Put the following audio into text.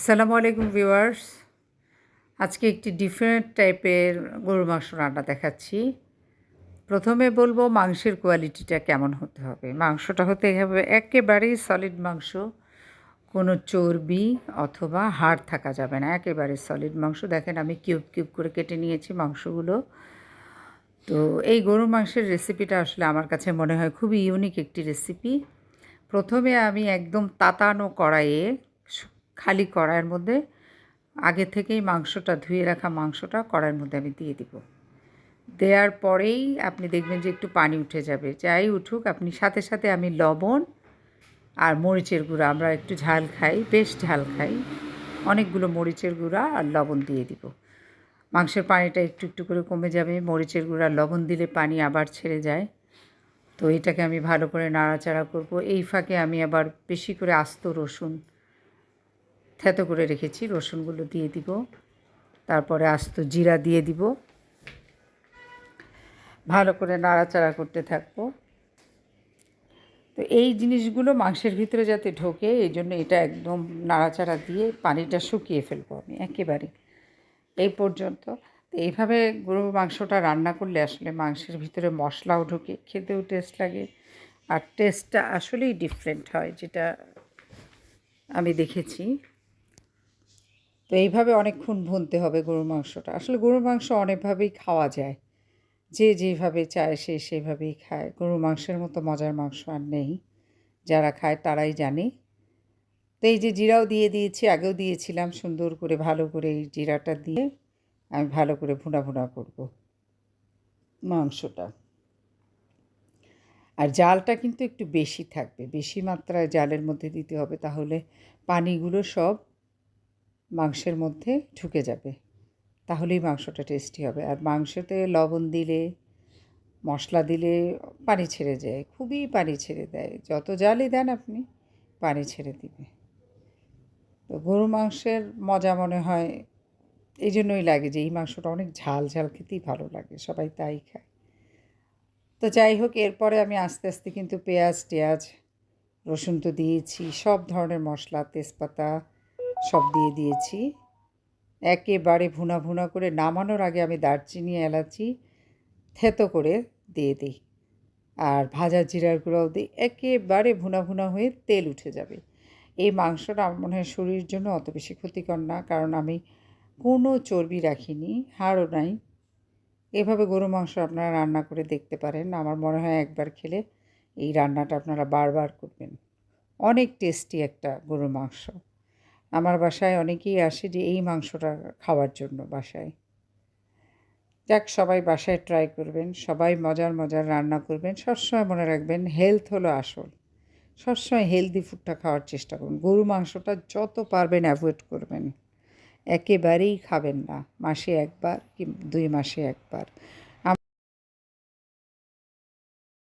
আসসালামু আলাইকুম ভিউয়ার্স। আজকে একটি ডিফারেন্ট টাইপের গরুর মাংস রান্না দেখাচ্ছি। প্রথমে বলবো মাংসের কোয়ালিটিটা কেমন হতে হবে। মাংসটা হতে হবে একেবারেই সলিড মাংস, কোনো চর্বি অথবা হাড় থাকা যাবে না, একেবারে সলিড মাংস। দেখেন আমি কিউব কিউব করে কেটে নিয়েছি মাংসগুলো। তো এই গরুর মাংসের রেসিপিটা আসলে আমার কাছে মনে হয় খুবই ইউনিক একটি রেসিপি। প্রথমে আমি একদম তাতানো কড়াইয়ে, খালি কড়াইয়ের মধ্যে আগে থেকেই মাংসটা ধুয়ে রাখা মাংসটা কড়াইয়ের মধ্যে আমি দিয়ে দিব। দেওয়ার পরেই আপনি দেখবেন যে একটু পানি উঠে যাবে। যাই উঠুক, আপনি সাথে সাথে আমি লবণ আর মরিচের গুঁড়া, আমরা একটু ঝাল খাই, বেশ ঝাল খাই, অনেকগুলো মরিচের গুঁড়া আর লবণ দিয়ে দিব। মাংসের পানিটা একটু একটু করে কমে যাবে। মরিচের গুঁড়া লবণ দিলে পানি আবার ছেড়ে যায়। তো এটাকে আমি ভালো করে নাড়াচাড়া করব। এই ফাঁকে আমি আবার বেশি করে আস্ত রসুন থেতো করে রেখেছি, রসুনগুলো দিয়ে দিব। তারপরে আস্ত জিরা দিয়ে দিব। ভালো করে নাড়াচাড়া করতে থাকবো। তো এই জিনিসগুলো মাংসের ভিতরে যাতে ঢোকে, এই জন্য এটা একদম নাড়াচাড়া দিয়ে পানিটা শুকিয়ে ফেলবো আমি একেবারে এই পর্যন্ত। তো এইভাবে গরুর মাংসটা রান্না করলে আসলে মাংসের ভিতরে মশলাও ঢোকে, খেতেও টেস্ট লাগে, আর টেস্টটা আসলেই ডিফারেন্ট হয়, যেটা আমি দেখেছি। তো এইভাবে অনেকক্ষণ ভুনতে হবে গরুর মাংসটা। আসলে গরুর মাংস অনেকভাবেই খাওয়া যায়, যে যেভাবে চায় সে সেভাবেই খায়। গরুর মাংসের মতো মজার মাংস আর নেই, যারা খায় তারাই জানে। তো এই যে জিরাও দিয়ে দিয়েছি, আগেও দিয়েছিলাম, সুন্দর করে ভালো করে এই জিরাটা দিয়ে আমি ভালো করে ভুনা ভুনা করব মাংসটা। আর জালটা কিন্তু একটু বেশি থাকবে, বেশি মাত্রায় জালের মধ্যে দিতে হবে, তাহলে পানিগুলো সব মাংসের মধ্যে ঢুকে যাবে, তাহলেই মাংসটা টেস্টি হবে। আর মাংসতে লবণ দিলে, মশলা দিলে পানি ছেড়ে যায়, খুবই পানি ছেড়ে দেয়, যত জালই দেন আপনি পানি ছেড়ে দিবে। তো গরু মাংসের মজা মনে হয় এই জন্যই লাগে যে এই মাংসটা অনেক ঝাল ঝাল, খেতেই ভালো লাগে, সবাই তাই খায়। তো যাই হোক, এরপরে আমি আস্তে আস্তে কিন্তু পেঁয়াজ টেয়াজ রসুন তো দিয়েছি, সব ধরনের মশলা, তেজপাতা সব দিয়ে দিয়েছি। একেবারে ভুনা ভুনা করে নামানোর আগে আমি দারচিনি এলাচি থেতো করে দিয়ে দিই, আর ভাজা জিরার গুঁড়াও দিই। একেবারে ভুনা ভুনা হয়ে তেল উঠে যাবে। এই মাংসটা আমার মনে হয় শরীরের জন্য অত বেশি ক্ষতিকর না, কারণ আমি কোনো চর্বি রাখিনি, হাড়ও নাই। এভাবে গরু মাংস আপনারা রান্না করে দেখতে পারেন। আমার মনে হয় একবার খেলে এই রান্নাটা আপনারা বারবার করবেন। অনেক টেস্টি একটা গরুর মাংস। আমার বাসায় অনেকেই আসে যে এই মাংসটা খাওয়ার জন্য বাসায়। যাক, সবাই বাসায় ট্রাই করবেন, সবাই মজার মজার রান্না করবেন। সবসময় মনে রাখবেন হেলথ হলো আসল। সবসময় হেলদি ফুডটা খাওয়ার চেষ্টা করুন। গরু মাংসটা যত পারবেন অ্যাভয়েড করবেন, একেবারেই খাবেন না। মাসে একবার কি 2 মাসে একবার।